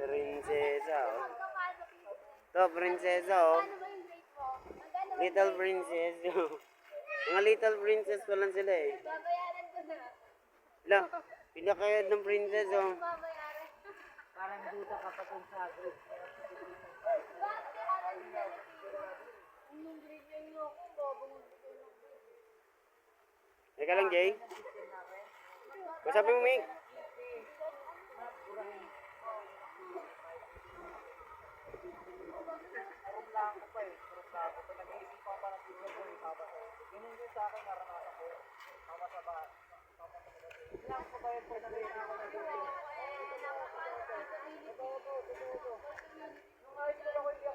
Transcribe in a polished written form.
Prinsesa, oh. To, prinsesa, oh. Little princess, oh. Mga little princess pa lang sila, eh. Wala, pinakayad ng princess, oh. Parang duda ka pa kung sabi. Teka lang, Jay. Masapin mo, Mick. Blanco pa eh. Puro blanco. Pag nag-iisipan pa ng video ko, ibaba ko. Ganun din sa akin, naranasan ko. Tama sa bahay. Blanco ba yun? Pag nag-iisipan ng video. Ito. Nung high school ako, hindi